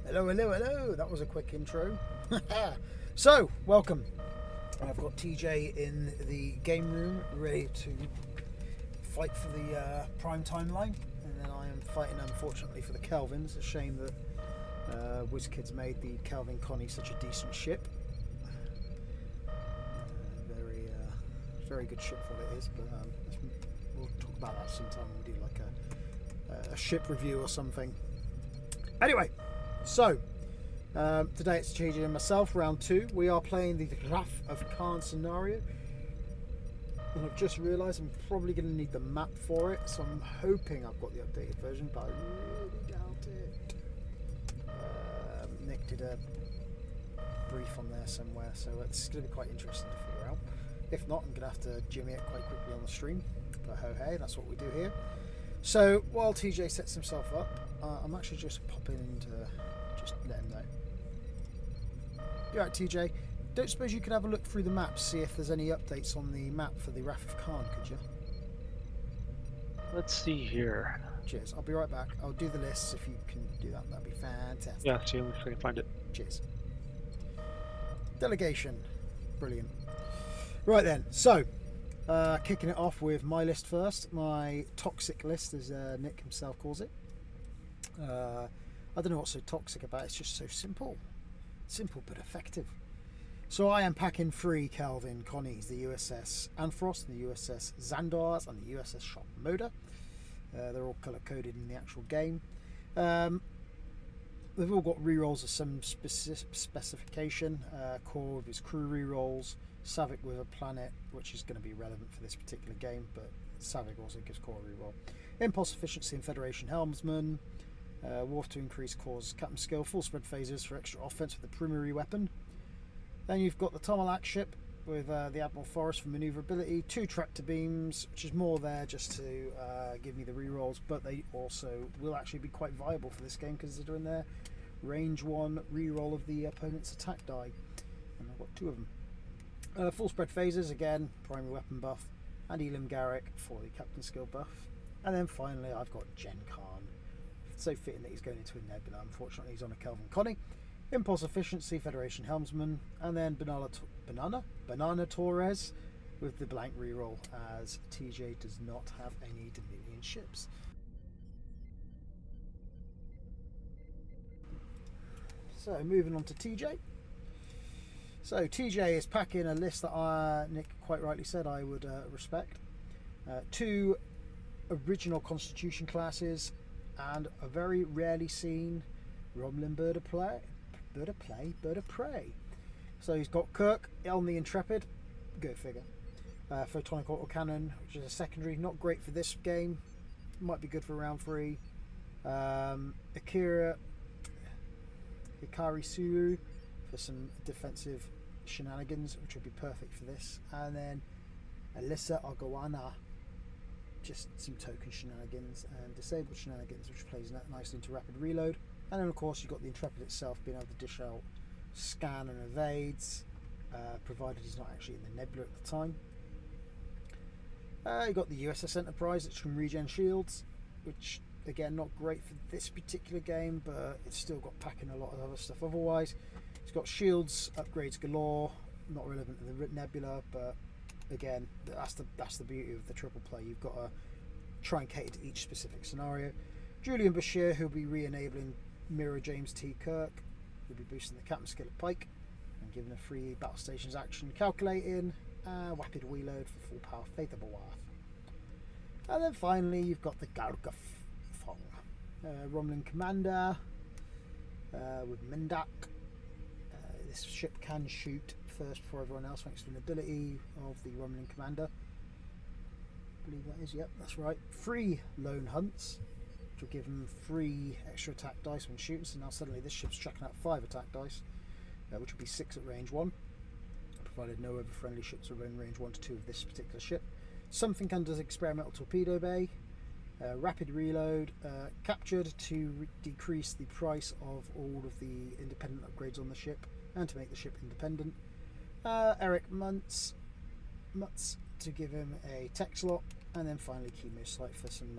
Hello, hello, hello. That was a quick intro. So, welcome. I've got TJ in the game room ready to fight for the prime timeline. And then I am fighting, unfortunately, for the Kelvin. It's a shame that WizKids made the Kelvin Connie such a decent ship. Very good ship for what it is, but we'll talk about that sometime. We'll do like a ship review or something. Anyway, so today it's TJ and myself, round 2. We are playing the Wrath of Khan scenario, and I've just realised I'm probably going to need the map for it, so I'm hoping I've got the updated version, but I really doubt it. Nick did a brief on there somewhere, so it's going to be quite interesting to figure out. If not, I'm going to have to jimmy it quite quickly on the stream, but ho hey, that's what we do here. So while TJ sets himself up, I'm actually just popping in to just let him know. You're right, TJ. Don't suppose you could have a look through the map, see if there's any updates on the map for the Wrath of Khan, could you? Let's see here. Cheers. I'll be right back. I'll do the lists if you can do that. That'd be fantastic. Yeah, see if I can find it. Cheers. Delegation. Brilliant. Right then, so kicking it off with my list first. My toxic list, as Nick himself calls it. I don't know what's so toxic about it. It's just so simple. Simple but effective. So I am packing 3 Kelvin Connies, the USS Anfrost, the USS Xandars, and the USS Shop Moda. They're all colour coded in the actual game. They've all got rerolls of some specification. Core with its crew rerolls. Savick with a planet, which is going to be relevant for this particular game, but Savick also gives core reroll. Impulse efficiency and Federation helmsman. Wharf to increase core's captain skill. Full spread phasers for extra offense with the primary weapon. Then you've got the Tomalak ship with the Admiral Forrest for manoeuvrability. 2 tractor beams, which is more there just to give me the rerolls, but they also will actually be quite viable for this game because they're doing their range 1 reroll of the opponent's attack die. And I've got 2 of them. Full spread phasers, again, primary weapon buff, and Elam Garrick for the captain skill buff. And then finally I've got Gen Khan. So fitting that he's going into a nebula. Unfortunately he's on a Kelvin Connie. Impulse efficiency, Federation helmsman, and then Banana Torres with the blank reroll, as TJ does not have any Dominion ships. So moving on to TJ. So TJ is packing a list that Nick quite rightly said I would respect. 2 original Constitution classes and a very rarely seen Romulan bird of prey. So he's got Kirk, Elm the Intrepid, go figure. Photonic autocannon, which is a secondary, not great for this game, might be good for round 3. Hikari Suru for some defensive shenanigans, which would be perfect for this. And then Alyssa Agawana, just some token shenanigans and disabled shenanigans, which plays nicely into rapid reload. And then of course you've got the Intrepid itself being able to dish out scan and evades, provided he's not actually in the nebula at the time. You've got the USS Enterprise, which can regen shields, which again not great for this particular game, but it's still got packing a lot of other stuff otherwise. It's got shields upgrades galore, not relevant to the nebula, but again that's the beauty of the triple play. You've got to try and cater to each specific scenario. Julian Bashir, who'll be re-enabling Mirror James T. Kirk, will be boosting the captain skill at Pike and giving a free battle stations action calculating, rapid reload for full power Faith of Awath. And then finally you've got the Gargaf Fong, Romulan commander with Mendak. This ship can shoot first before everyone else thanks to an ability of the Romulan commander. I believe that is, yep, that's right. 3 lone hunts, which will give him 3 extra attack dice when shooting. So now suddenly this ship's tracking out 5 attack dice, which will be 6 at range 1, provided no other friendly ships are in range 1 to 2 of this particular ship. Something under experimental torpedo bay. Rapid reload, captured to decrease the price of all of the independent upgrades on the ship and to make the ship independent. Eric Mutz to give him a tech slot, and then finally Chemo Sight for some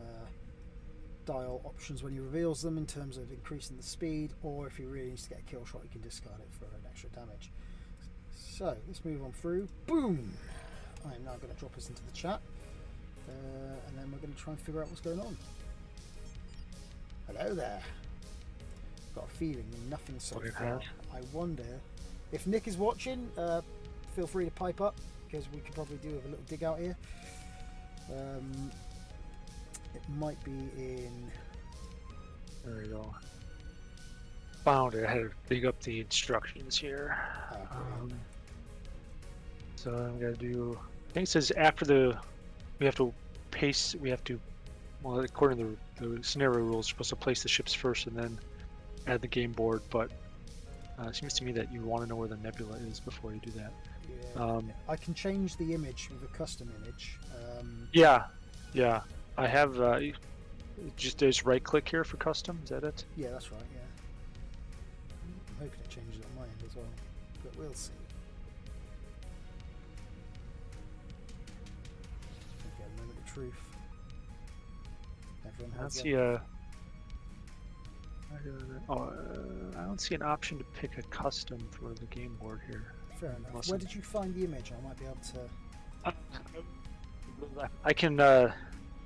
dial options when he reveals them in terms of increasing the speed, or if he really needs to get a kill shot, he can discard it for an extra damage. So let's move on through. Boom! I'm now going to drop us into the chat, and then we're going to try and figure out what's going on. Hello there. Got a feeling nothing so far. I wonder if Nick is watching. Feel free to pipe up, because we could probably do with a little dig out here. It might be in. There we go. Found it. I had to dig up the instructions here. So I'm gonna do. I think it says after we have to pace. We have to. Well, according to the scenario rules, you're supposed to place the ships first and then add the game board. But it seems to me that you want to know where the nebula is before you do that. Yeah. I can change the image with a custom image. Yeah. I have just right click here for custom. Is that it? Yeah, that's right. Yeah. I'm hoping it changes on my end as well, but we'll see. Okay, a moment of truth. Everyone I don't has see I don't see an option to pick a custom for the game board here. Fair enough. Where did you find the image? I might be able to. I can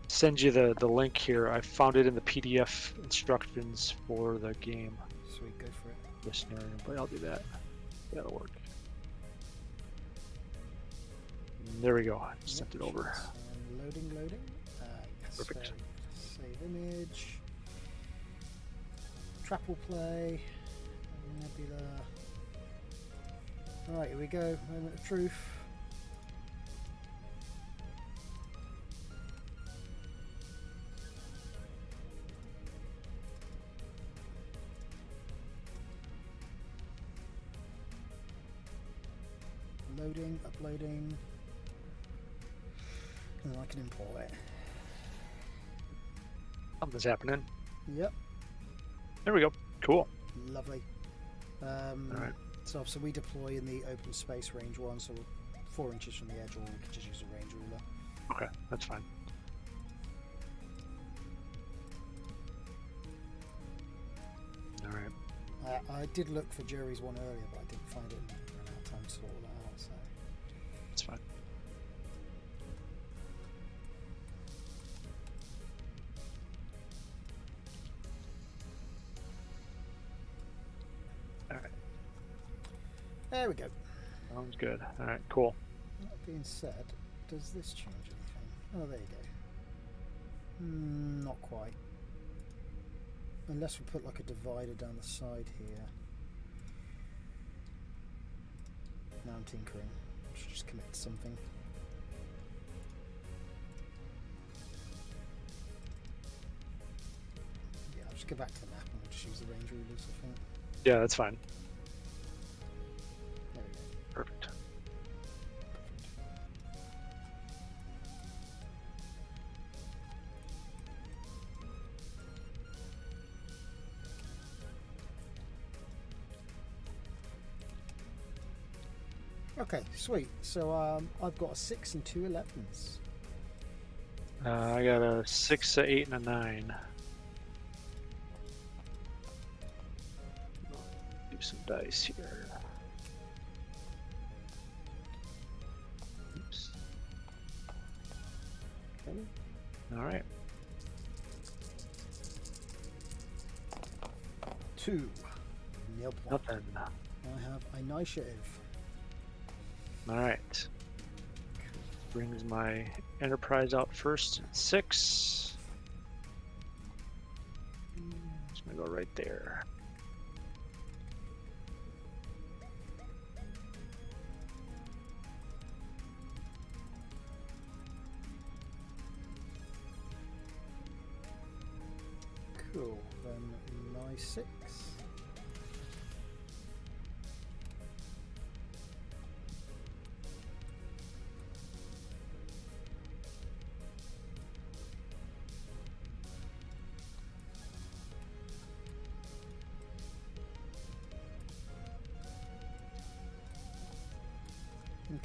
send you the link here. I found it in the PDF instructions for the game. Sweet, go for it. The scenario, but I'll do that. That'll work. There we go. I just sent it over. Loading. Yes, Perfect. Save image. Trap will play. Nebula. Alright, here we go. Moment of truth. Loading, uploading, and then I can import it. Something's happening. Yep. There we go. Cool. Lovely. Alright. So we deploy in the open space range 1, so 4 inches from the edge, or we can just use a range ruler. Okay, that's fine. Alright. I did look for Jerry's one earlier, but I didn't find it. I ran out of time to sort that out, so. That's fine. Alright. There we go. Sounds good. Alright, cool. That being said, does this change anything? Oh, there you go. Not quite. Unless we put like a divider down the side here. Now I'm tinkering. I should just commit to something. Yeah, I'll just go back to the map and we'll just use the range rulers, I think. Yeah, that's fine. There we go. Perfect. Okay, sweet. So I've got a 6 and 2 11s. I got a 6, a 8, and a 9. Do some dice here. Oops. Okay. All right. 2. Nope. Nothing. I have initiative. All right. Brings my enterprise out first. 6. Just gonna go right there. Cool. Then my 6.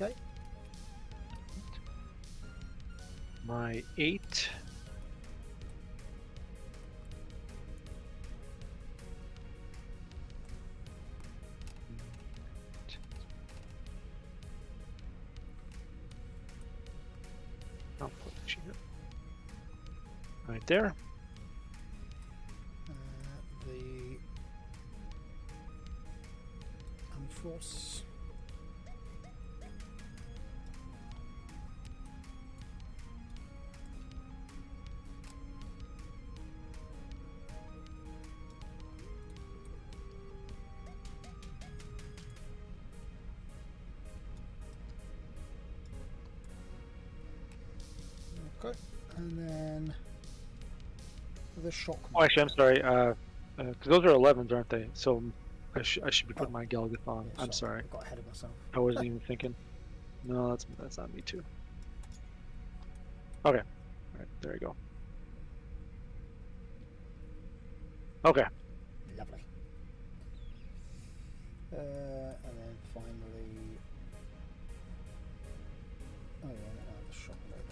Okay. My 8 Right there. The Amphros. Okay, and then the shock. Oh, actually, I'm sorry. 'Cause those are 11s, aren't they? So I should be putting Oh. my Galagath on. Yeah, I'm sorry. I got ahead of myself. I wasn't even thinking. No, that's not me too. Okay. All right, there we go. Okay. Lovely. And then finally, oh yeah, the shock loader.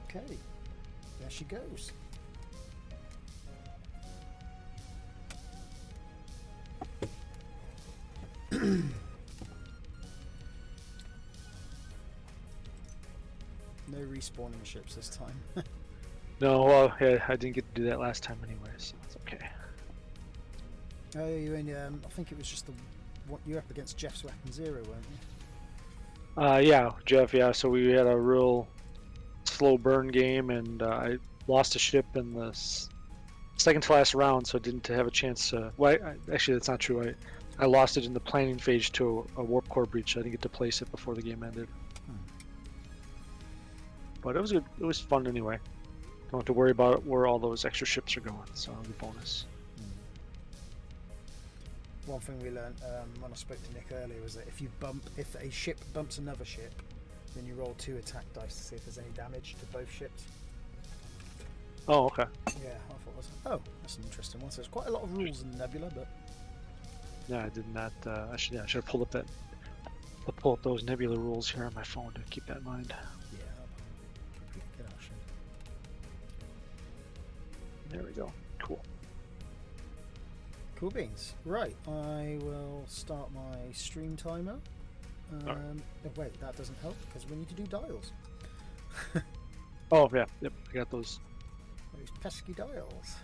Okay, there she goes. No respawning ships this time. No, well, yeah, I didn't get to do that last time anyway, so it's okay. Oh, you only, I think it was just the what you're up against Jeff's Weapon Zero, weren't you? Yeah, Jeff. Yeah, so we had a real slow burn game, and I lost a ship in the second to last round, so I didn't have a chance to. Well, actually, that's not true. I lost it in the planning phase to a warp core breach. I didn't get to place it before the game ended. But it was good. It was fun anyway. Don't have to worry about where all those extra ships are going, so the bonus. One thing we learned when I spoke to Nick earlier was that if a ship bumps another ship, then you roll 2 attack dice to see if there's any damage to both ships. Oh, okay. Yeah, I thought it was. Oh, that's an interesting one. So there's quite a lot of rules in Nebula, but Yeah, I did not. I should have pulled up pull up those Nebula rules here on my phone to keep that in mind. yeah, that'll be a good option. There we go. Cool. Cool beans. Right, I will start my stream timer. Alright. Oh, wait, that doesn't help because we need to do dials. Oh yeah, yep. I got those. Those pesky dials.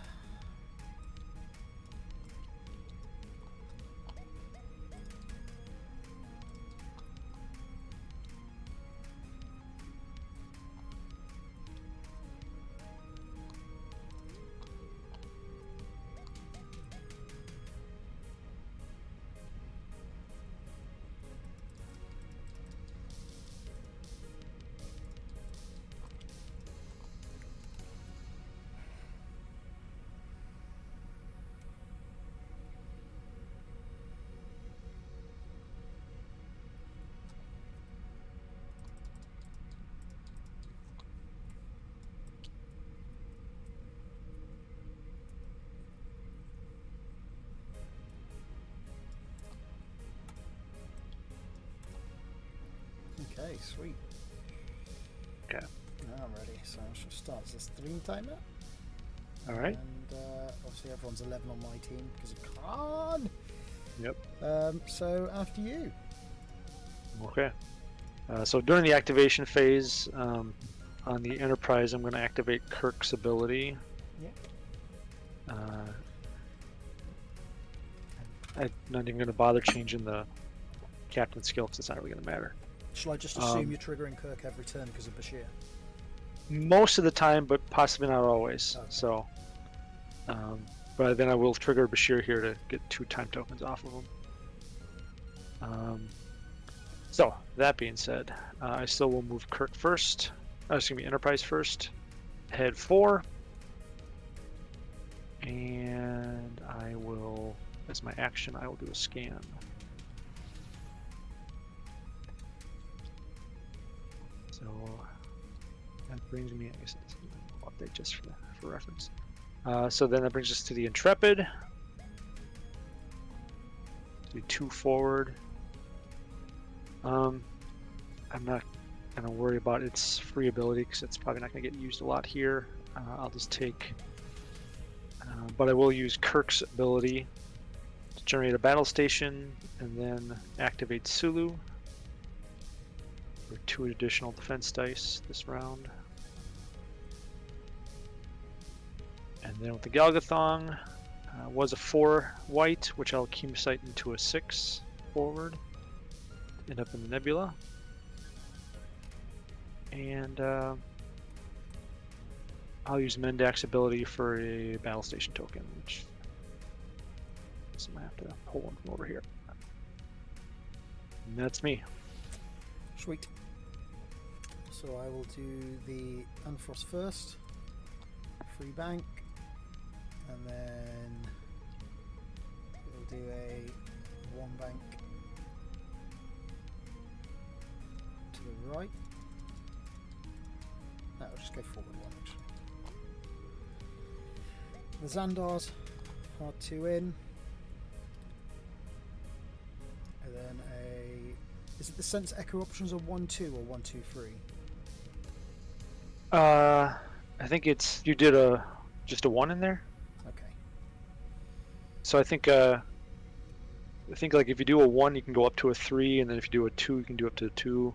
Okay, sweet. Okay. Now I'm ready. So I shall start this stream timer. All right. And obviously everyone's 11 on my team because of Khan. Yep. So after you. Okay. So during the activation phase, on the Enterprise, I'm going to activate Kirk's ability. Yep. I'm not even going to bother changing the captain skill because it's not really going to matter. Shall I just assume you're triggering Kirk every turn because of Bashir? Most of the time, but possibly not always. Okay. So, but then I will trigger Bashir here to get 2 time tokens off of him. So that being said, I still will move Kirk first. Excuse me, Enterprise first. Head 4, and I will, as my action, I will do a scan. So That brings me, I guess I'll update just for reference. So then that brings us to the Intrepid. Do 2 forward. I'm not going to worry about its free ability because it's probably not going to get used a lot here. I'll just take, but I will use Kirk's ability to generate a battle station and then activate Sulu for 2 additional defense dice this round. And then with the Galgathong, was a 4 white, which I'll Chemosite into a 6 forward. End up in the Nebula. And I'll use Mendak's ability for a battle station token, which I might have to pull one from over here. And that's me. Sweet. So I will do the Unfrost first. Free bank. And then we'll do a 1 bank to the right. No, I'll just go forward 1 actually. The Xandars, hard 2 in. And then is it the Sense Echo options are 1-2 or 1-2-3? I think it's, you did just a 1 in there. Okay. So I think like if you do a 1, you can go up to a 3, and then if you do a 2, you can do up to a 2.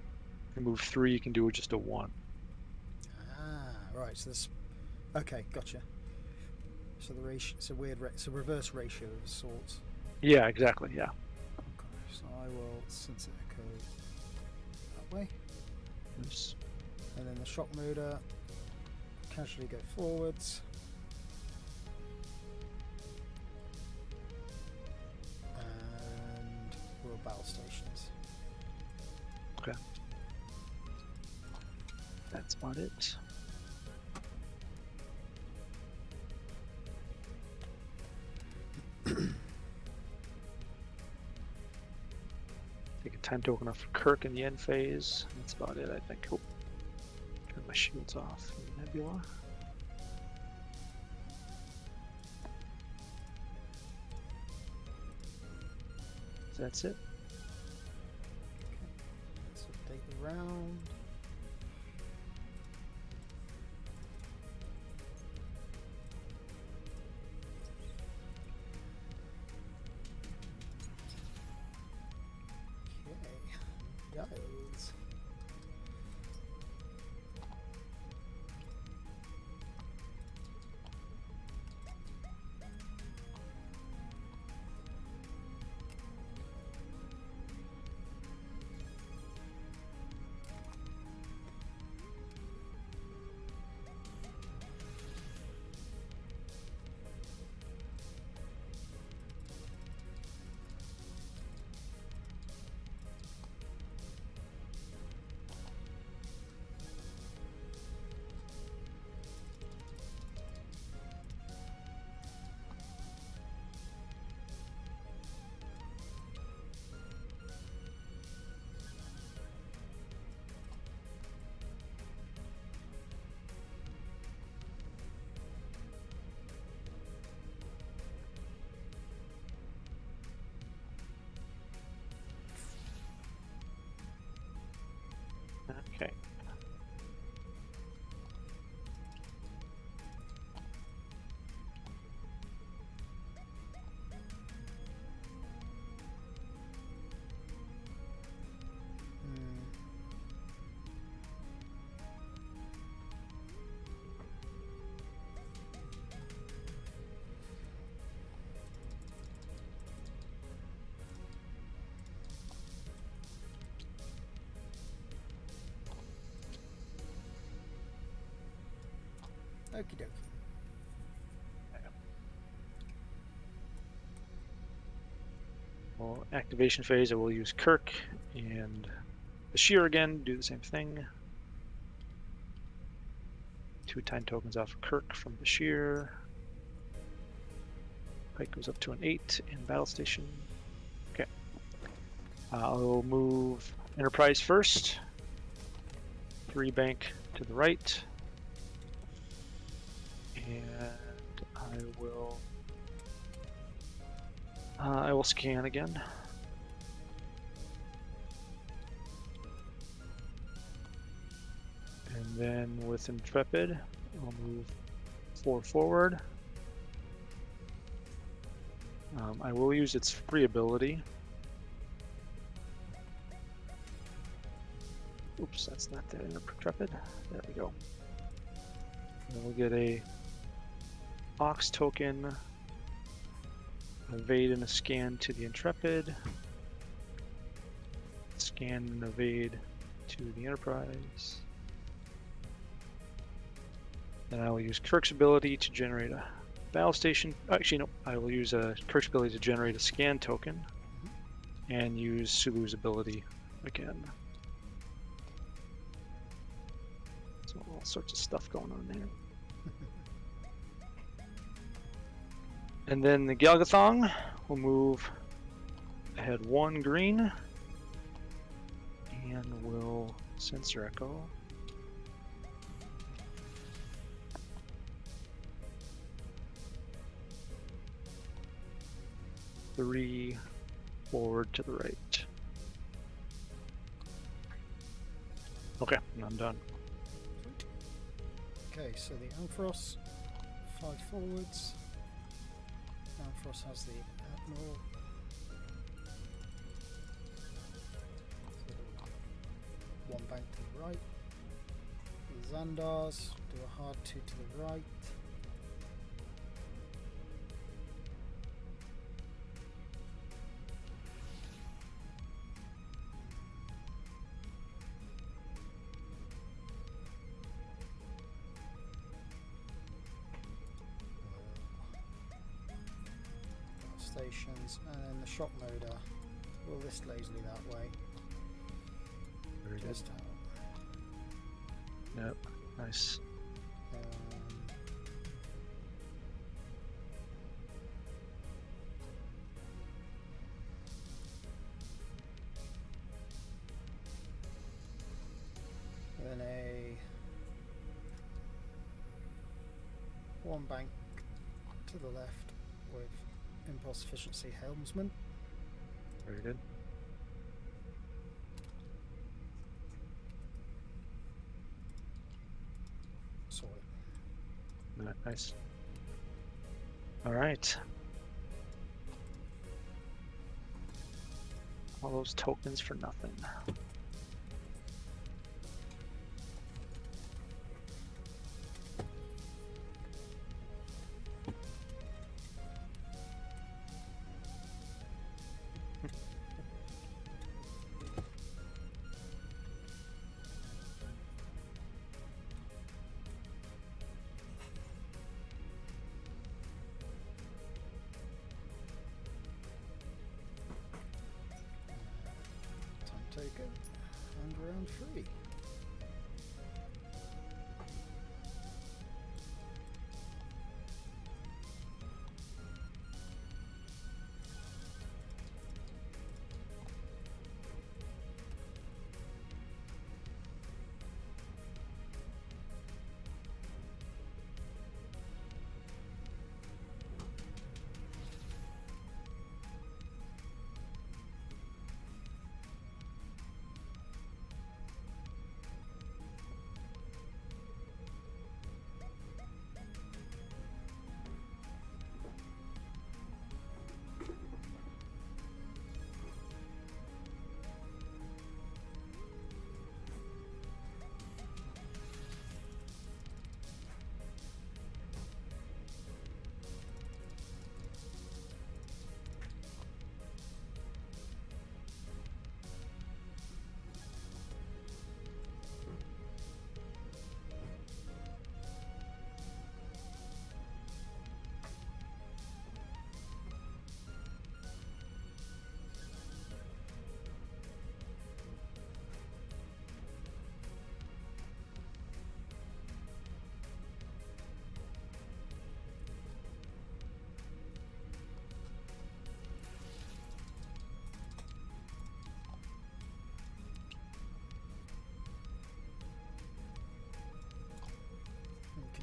If you move 3, you can do just a 1. Ah, right. So this. Okay, gotcha. So the ratio, it's a weird, it's a reverse ratio of sorts. Yeah, exactly. Yeah. Okay, so I will Sense Echo that way. Oops. And then the Shock Motor, casually go forwards. And we'll battle stations. Okay. That's about it. Take a time token off for Kirk in the end phase. That's about it, I think. Oh. Turn my shields off in the Nebula. So that's it. Okay. Let's update the round. Okay. Duels. Okay. Okie dokie. Well, activation phase, I will use Kirk and the Shear again, do the same thing. 2 time tokens off of Kirk from the Shear. Pike goes up to an 8 in battle station. Okay. I'll move Enterprise first. 3 bank to the right. And I will scan again. And then with Intrepid, I'll move 4 forward. I will use its free ability. Oops, that's not the Intrepid. There we go. And we'll get a Ox token, evade and a scan to the Intrepid, scan and evade to the Enterprise. Then I will use Kirk's ability to generate a battle station. Actually, no, I will use Kirk's ability to generate a scan token and use Sulu's ability again. So all sorts of stuff going on there. And then the Galgathong will move ahead 1 green and will sensor echo. Three forward to the right. Okay, I'm done. Okay, so the Ampharos, 5 forwards. Ampharos has the Admiral. So 1 bank to the right. The Xandars do a hard 2 to the right. Stations, and then the shock loader will list lazily that way. Very good. Just Yep, nice. Then a 1 bank to the left with impulse efficiency helmsman. Very good. Sorry. Nice. All right. All those tokens for nothing. Taken and round 3.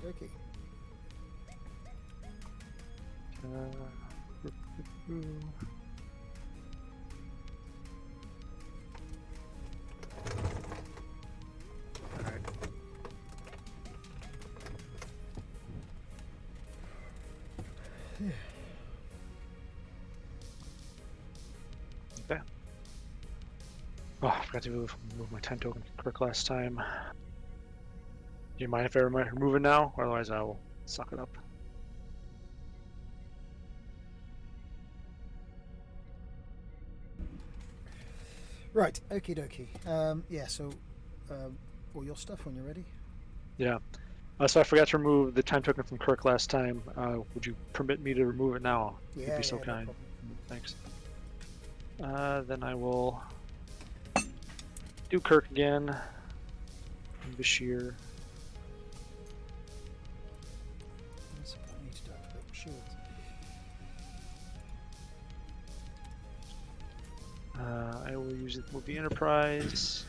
dokie. Alright. Okay. Oh, I forgot to move my time token correct last time. Do you mind if I remove it now? Or otherwise I will suck it up. Right, okie dokie. Yeah, so all your stuff when you're ready. Yeah. So I forgot to remove the time token from Kirk last time. Would you permit me to remove it now? Yeah, You'd be so no kind. problem. Thanks. Then I will do Kirk again. And Bashir. That's what I need to do. Shields. I will use it with the Enterprise.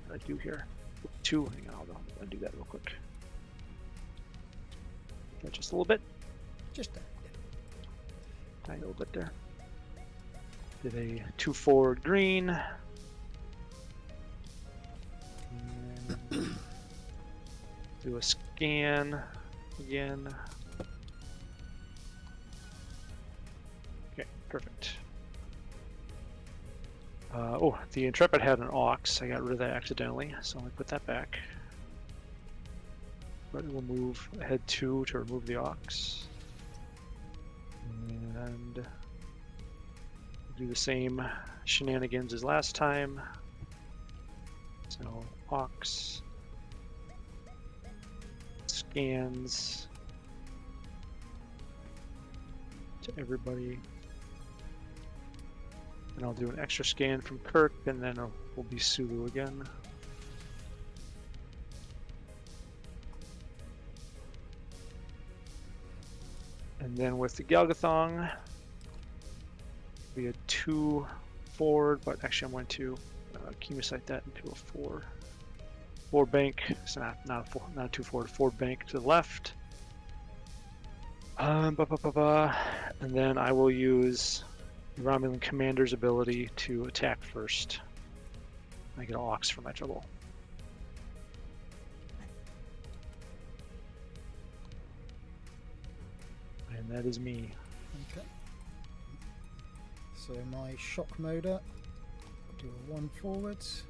What do I do here? 2. Hang on, I'll do that real quick. Okay, just a little bit. Just that. Tiny little bit there. Did a 2 forward green. And do a scan again. Okay, perfect. Oh, the Intrepid had an aux. I got rid of that accidentally, so I put that back. But we'll move ahead 2 to remove the aux. And do the same shenanigans as last time. So aux, scans to everybody. And I'll do an extra scan from Kirk, and then we'll be Sulu again. And then with the Galgathong, we had 2 forward, but actually I'm going to chemocyte that into a 4. 4 bank, so not a 2 forward, 4 bank to the left. And then I will use the Romulan Commander's ability to attack first. I get an aux for my trouble. And that is me. Okay. So my shock motor, do a 1 forwards,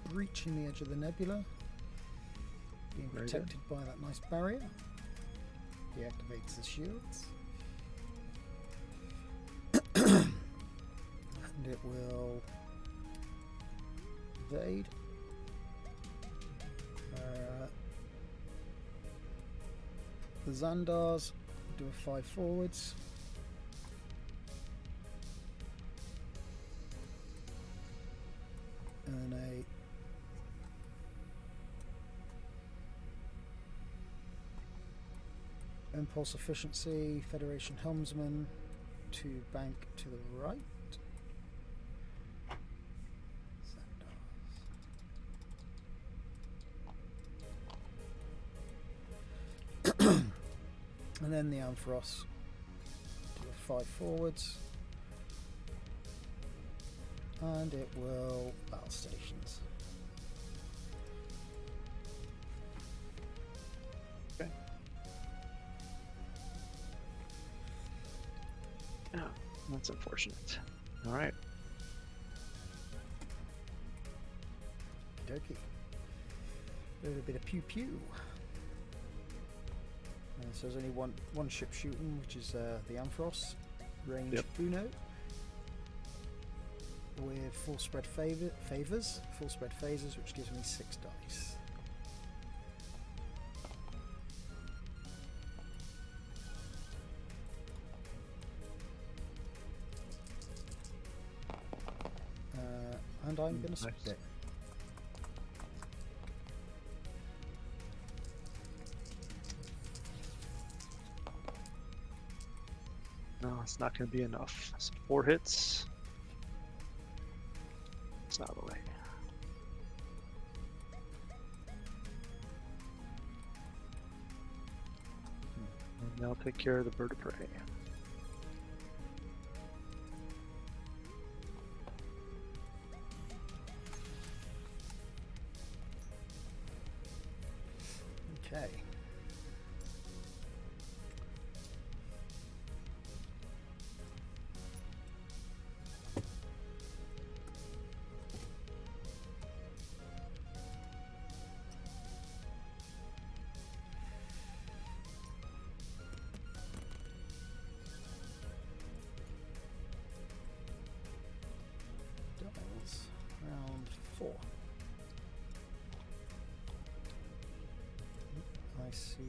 breaching the edge of the nebula, being Very protected by that nice barrier. Deactivates the shields. And it will evade. The Xandars do a 5 forwards. And a impulse efficiency, Federation helmsman, 2 bank to the right. And then the Ampharos do a 5 forwards, and it will battle stations. Okay. Oh, that's unfortunate. All right. Okey-dokey. A little bit of pew pew. So there's only one ship shooting, which is the Ampharos, range Uno, with full spread full spread phasers, which gives me 6 dice. And I'm going to split it. No, it's not going to be enough. So 4 hits. It's out of the way. they'll take care of the bird of prey. Okay. Duels, round 4. I see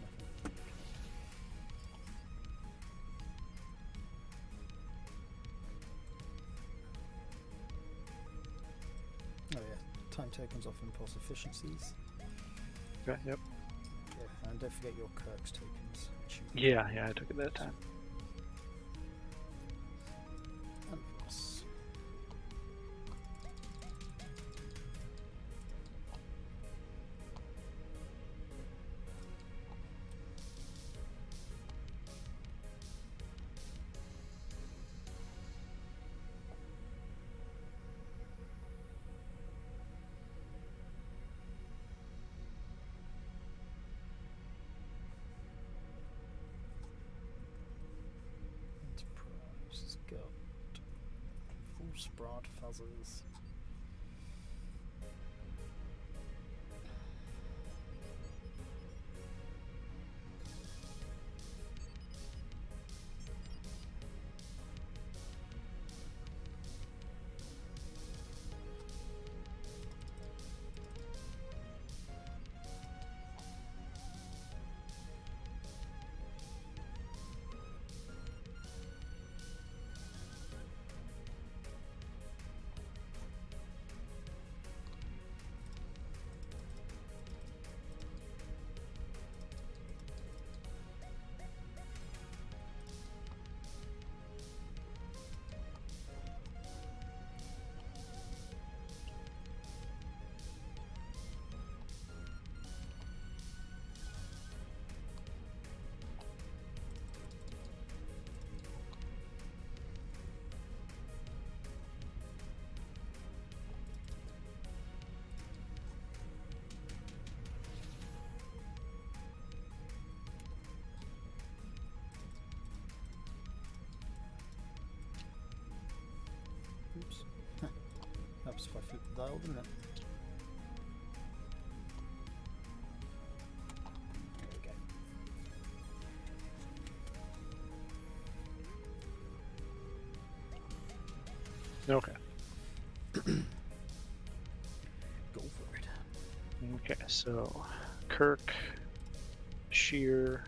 nothing. Oh yeah, time tokens off impulse efficiencies. Okay, yep. Yeah, and don't forget your Kirk's tokens. Which you Yeah, I took it that time. Impulse. Enterprise has got full Sprad fuzzers. Oops. Helps if I flip the dial, doesn't it? There we go. Okay. Go for it. Okay, so Kirk, Shear.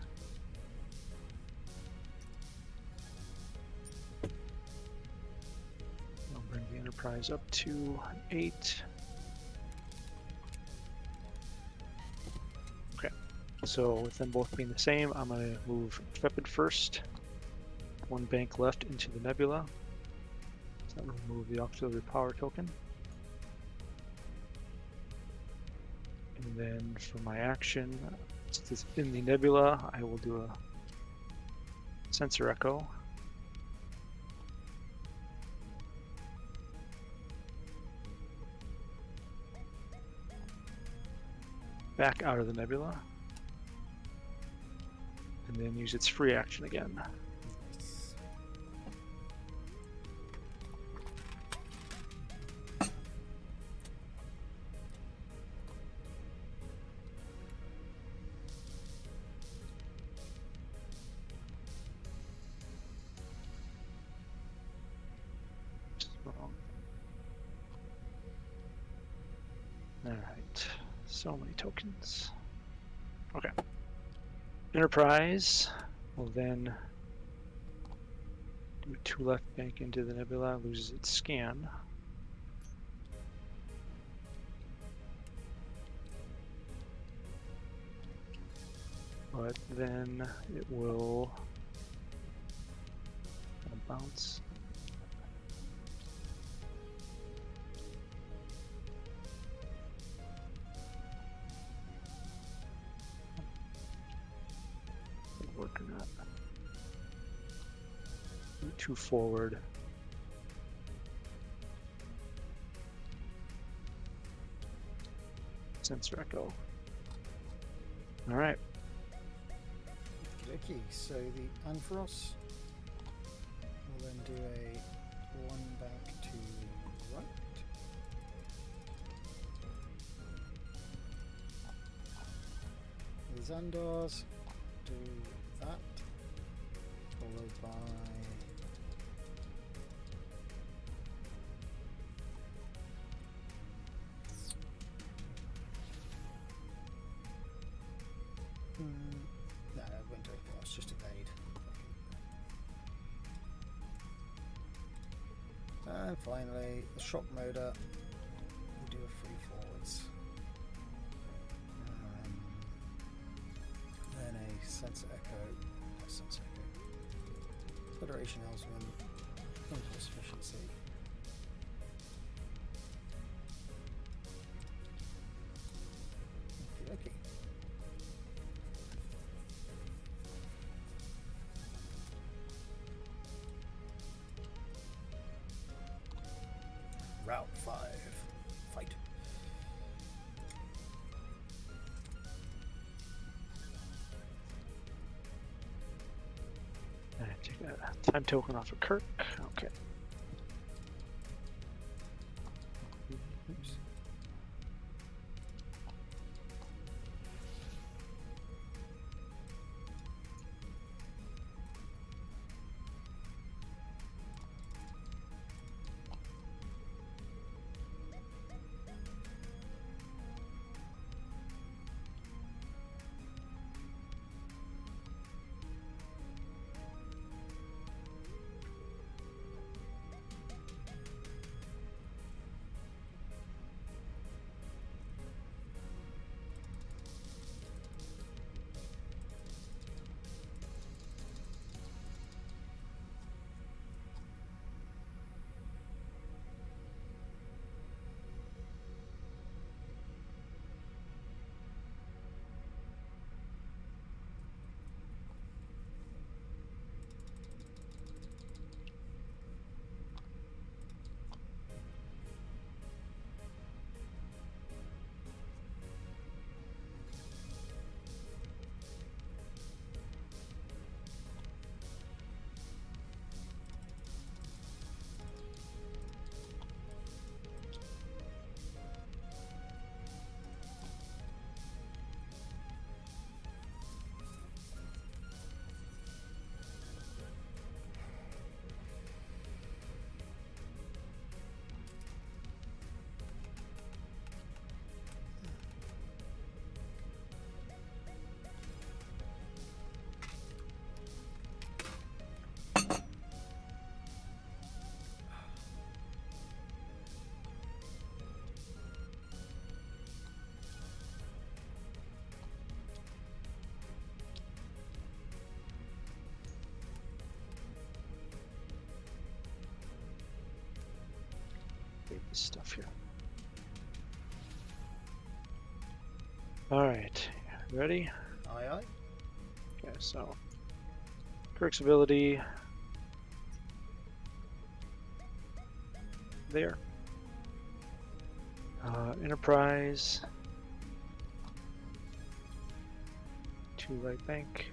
I'll bring the Enterprise up to 8. Okay, so with them both being the same, I'm going to move Intrepid first. 1 bank left into the Nebula. So that will remove the auxiliary power token. And then for my action, since it's in the Nebula, I will do a sensor echo. Back out of the Nebula. And then use its free action again. Nice. Alright, so many tokens. Okay. Enterprise will then do 2 left bank into the Nebula, loses its scan. But then it will bounce. 2 forward. Sensor echo. All right. Okay, so the Ampharos will then do a 1 back to the right. The Xandars do that, followed by no, it won't do anything else, just evade. And finally, the shock motor will do a free forwards. Then a sensor echo, Federation Elsman, impulse efficiency. Okay. Route 5. Fight. Take a time token off of Kirk. Okay. Oops. This stuff here. All right, ready? Aye, aye. Okay, so Kirk's ability there. Enterprise. 2 right bank.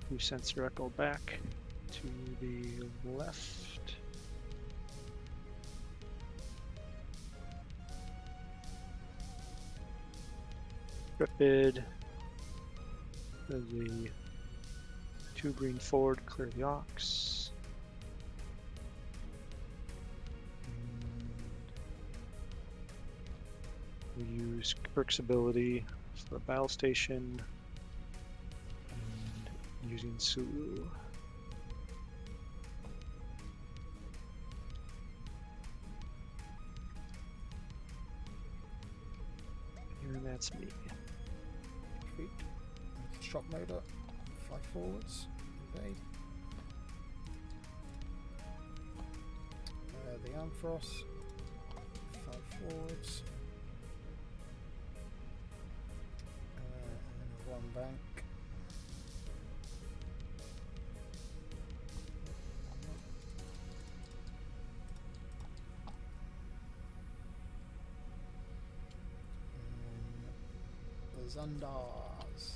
Two sensor echo back to the left. Rapid. The 2 green forward, clear the aux. And we use Kirk's ability for a battle station. And using Sulu. And that's me. Sweet. Shock motor. 5 forwards. Evade. The Ampharos forwards. And one bank. Zandars.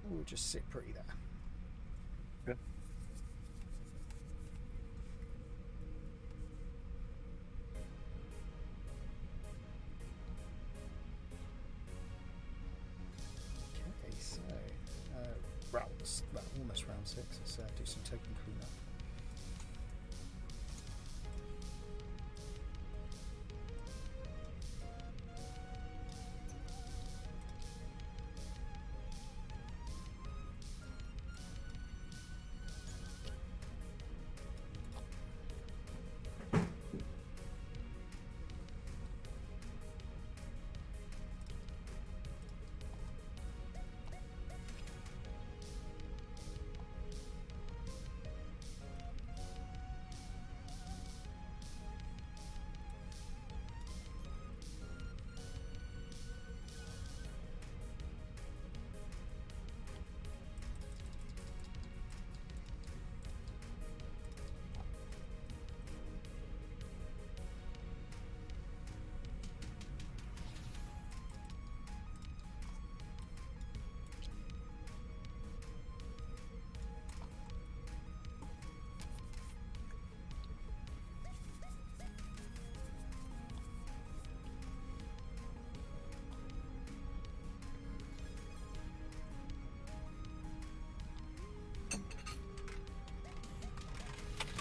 We'll just sit pretty there. Okay. Okay, so rounds, well, almost round 6. Let's do some token cleanup.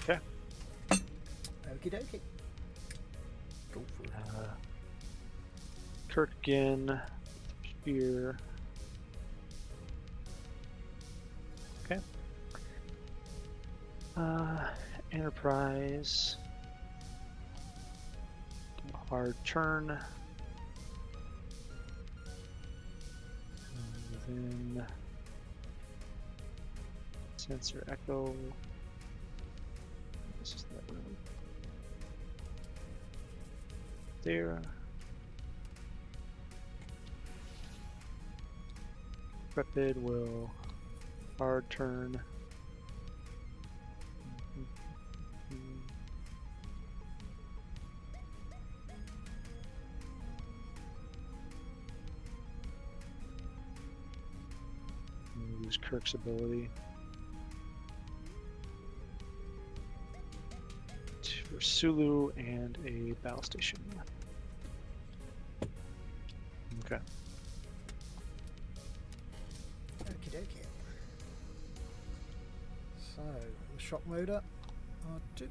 Okay. Okie dokie. Go for it. Kirk again. Here. Okay. Enterprise. Hard turn. And then sensor echo. This is that room. There. Rapid will hard turn. Use Kirk's ability. For Sulu and a battle station. Okay. Okie dokie. So, the shock motor. R2.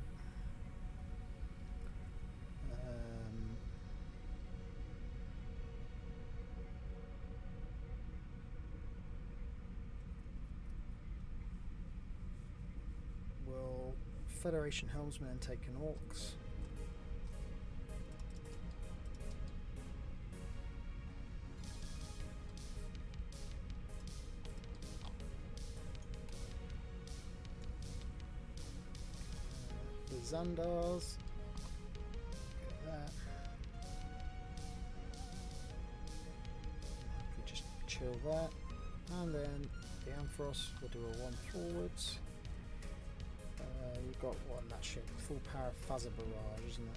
Will Federation helmsman take an Orcs? The Zandars. Get that. We just chill that. And then the Ampharos will do a 1 forwards. You've got one, that shit, full power phaser barrage, isn't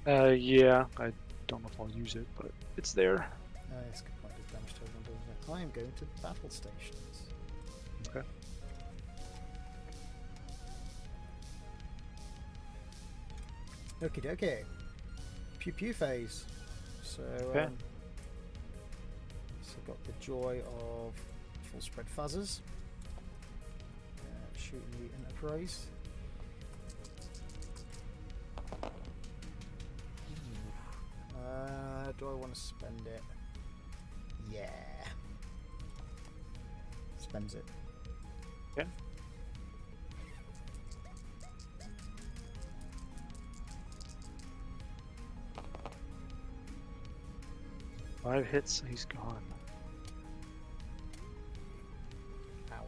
it? Yeah, I don't know if I'll use it, but it's there. It's good point, does damage to everyone, doesn't it? I am going to battle stations. Okay. Okie dokie. Pew pew phase. So, Okay. so got the joy of full spread phasers. Shooting the Enterprise. Do I want to spend it? Yeah. Spends it. Okay. Five hits, he's gone. Ouch.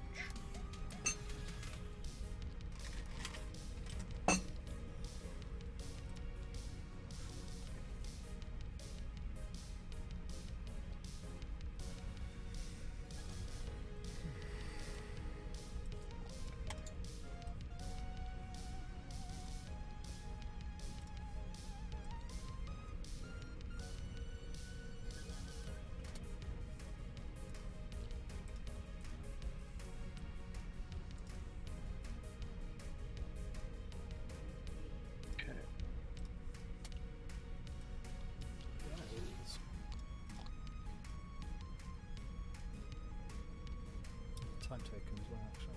token as well, actually.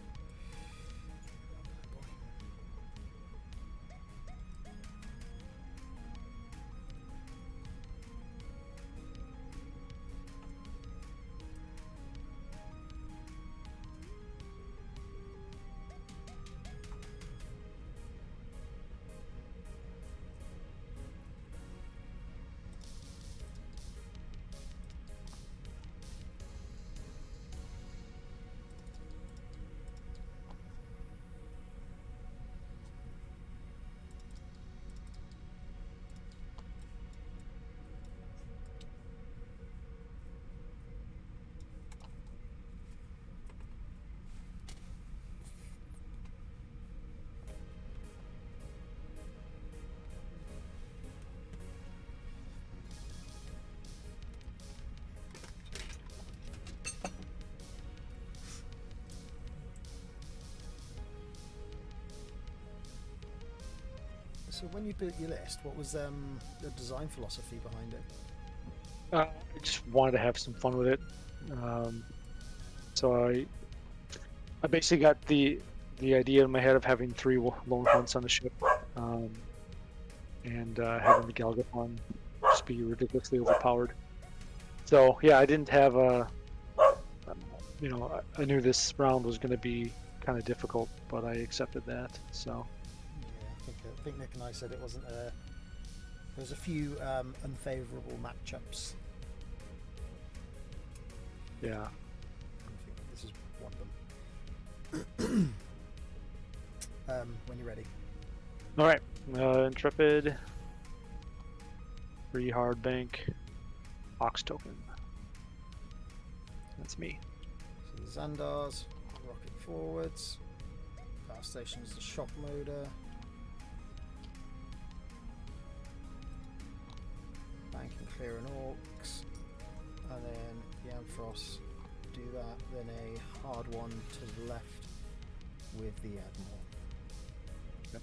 So when you built your list, what was the design philosophy behind it? I just wanted to have some fun with it. So I basically got the idea in my head of having 3 lone hunts on the ship, and having the Galgathon just be ridiculously overpowered. So yeah, I didn't have a, you know, I knew this round was going to be kind of difficult, but I accepted that. So Yeah, I think Nick and I said it wasn't a. There's a few unfavourable matchups. yeah. I think this is one of them. When you're ready. All right, Intrepid, 3 hard bank, Ox token. That's me. So the Xandars, rocket forwards. Battle station's the shock motor. Bank and clear an orcs. And then Yamfrost do that. Then a hard one to the left with the Admiral. Yep.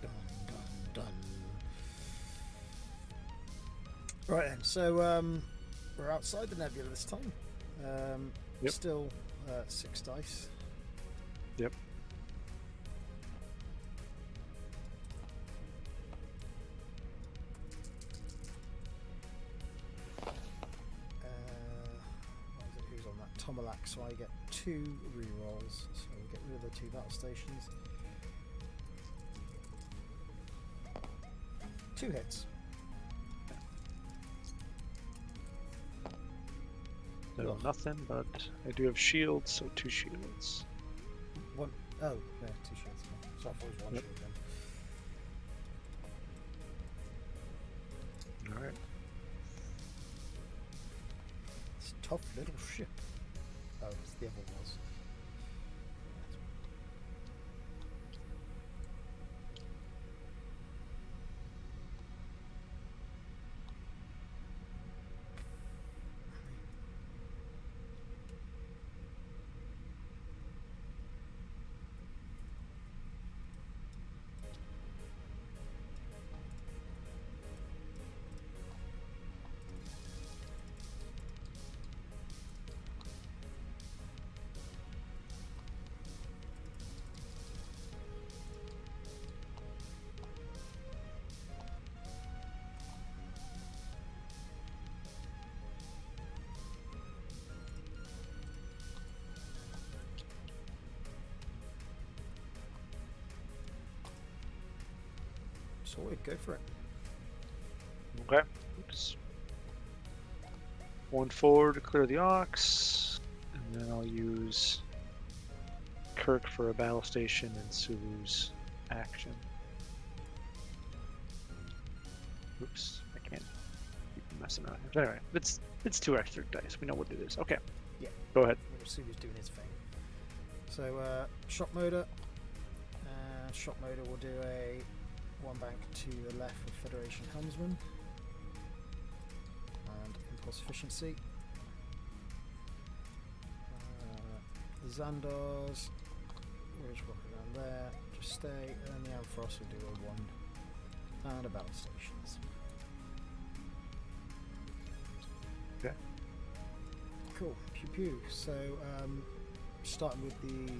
Dun, dun, dun. Right then, so we're outside the nebula this time. Yep. Still 6 dice. Yep. What is it? Who's on that? Tomalak, so I get 2 rerolls. So we'll get rid of the 2 battle stations. 2 hits. So Ugh. nothing, but I do have shields, so 2 shields. One. Oh, yeah, 2 shields. So I thought it was 1 Yep. shield then. All right. It's a tough little ship. Oh, it's the other was. Sorted, go for it. Okay. Oops. 1 forward to clear the Ox, and then I'll use Kirk for a battle station and Sulu's action. Oops, I can't keep messing around here. Anyway, it's 2 extra dice. We know what it is. Okay. Yeah. Go ahead. We'll see who's doing his thing. So, shock motor. Shock motor will do a 1 bank to the left with Federation Helmsman. And impulse efficiency. The Xandars storage, walk around there, just stay, and then the Ampharos will do a 1 and a battle stations. Okay. Cool, pew pew. So, starting with the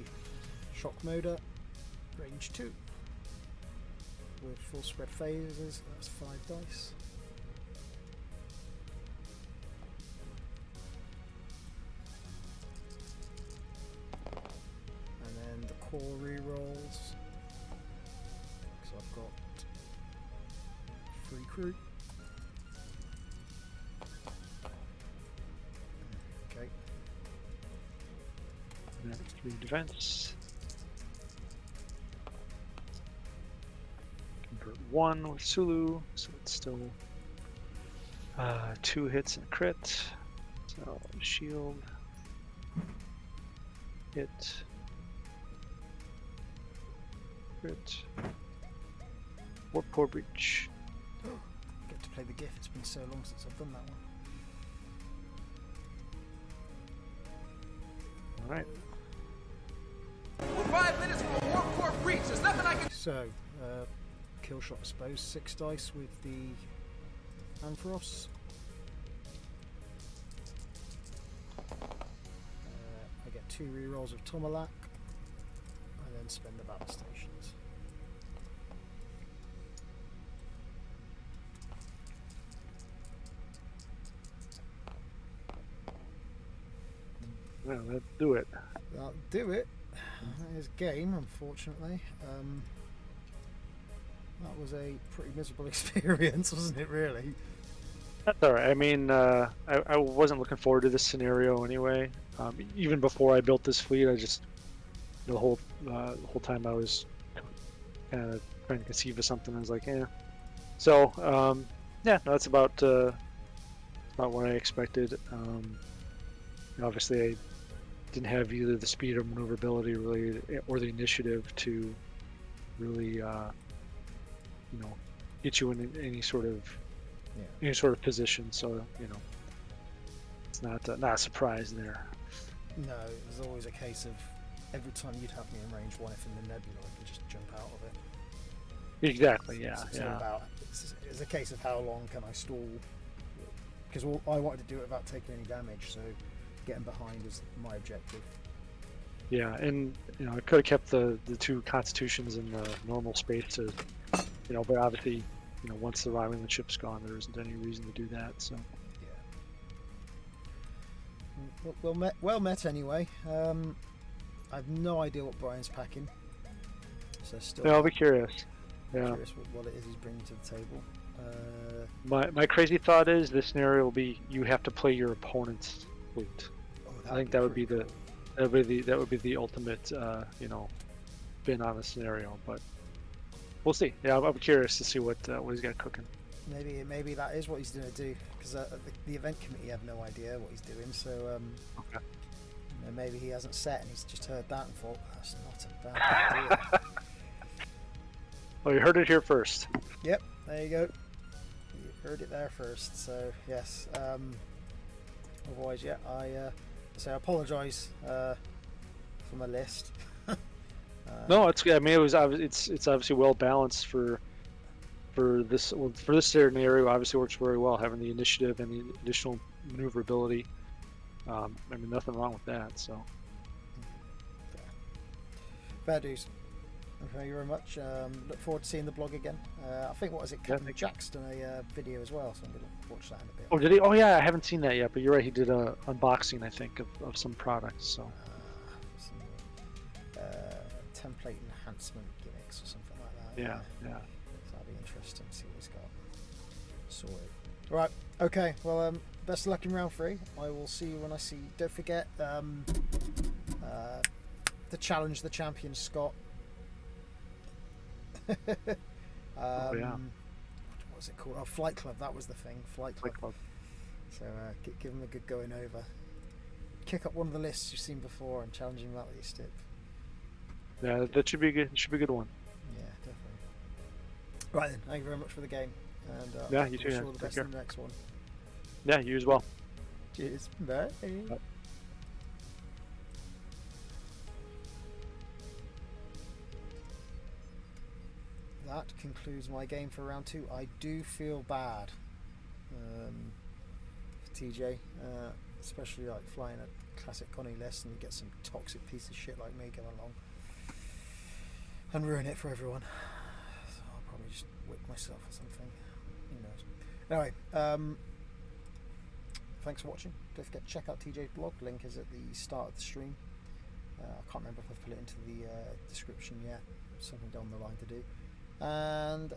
shock motor, range 2. With full spread phases, that's 5 dice. And then the core rerolls. So I've got 3 crew. Okay. And then 3 defense. Convert 1 with Sulu, so it's still 2 hits and crit. So shield, hit, crit, warp core breach. Get to play the GIF, it's been so long since I've done that one. Alright. We're 5 minutes from a warp core breach. There's nothing I can. So, kill shot, I suppose. 6 dice with the Ampharos. I get 2 rerolls of Tomalak, and then spend the battle stations. Well, let's do it. That'll do it. That is game, unfortunately. That was a pretty miserable experience, wasn't it, really? That's alright. I mean, I wasn't looking forward to this scenario anyway. Even before I built this fleet, I just the whole time I was kind of trying to conceive of something. I was like, yeah. So yeah, no, that's about what I expected. Obviously, I didn't have either the speed or maneuverability really, or the initiative to really, get you in any sort of position. So it's not a surprise there. No, it was always a case of every time you'd have me in range 1, if in the nebula, I could just jump out of it. Exactly. Yeah. It's a case of how long can I stall, because I wanted to do it without taking any damage. So getting behind was my objective. Yeah, and I could have kept the 2 constitutions in the normal space to, but obviously, once the Romulan ship's gone, there isn't any reason to do that. So. Yeah. Well met anyway. I have no idea what Brian's packing. So still. Yeah, I'll be curious. Yeah. Curious what it is he's bringing to the table. My crazy thought is this scenario will be you have to play your opponent's fleet. I think that would be the ultimate spin on the scenario, but we'll see. Yeah, I'm curious to see what he's got cooking. Maybe that is what he's going to do, because the event committee have no idea what he's doing. So okay. Maybe he hasn't set and he's just heard that and thought that's not a bad idea. Well, you heard it here first. Yep, there you go. You heard it there first. So yes. Otherwise, yeah, I apologise for my list. No, it's. I mean, it's obviously well balanced for this scenario. Obviously, works very well having the initiative and the additional maneuverability. I mean, nothing wrong with that. So. Fair dues. Thank you very much. Look forward to seeing the blog again. I think Captain Jack's done a video as well, so I'm going to watch that in a bit. Oh, did he? Oh, yeah, I haven't seen that yet, but you're right. He did a unboxing, I think, of some products. So. Some template enhancement gimmicks or something like that. Yeah. So that'll be interesting to see what he's got sorted. Right. Okay. Well, best of luck in round 3. I will see you when I see you. Don't forget to challenge the champion, Scott. Oh, yeah. What was it called? Oh, Flight Club. That was the thing. Flight Club. So give him a good going over. Kick up one of the lists you've seen before and challenge him out with your stip. Yeah, that should be good. Should be a good one. Yeah, definitely. Right then. Thank you very much for the game. And yeah, you too. Wish you all the best in the next one. Yeah, you as well. Cheers. Bye. Bye. that concludes my game for round 2. I do feel bad for TJ, especially like flying a classic Connie list and you get some toxic piece of shit like me come along and ruin it for everyone. So I'll probably just whip myself or something. Who knows? Anyway, thanks for watching. Don't forget to check out TJ's blog. Link is at the start of the stream. I can't remember if I've put it into the description yet. Something down the line to do. And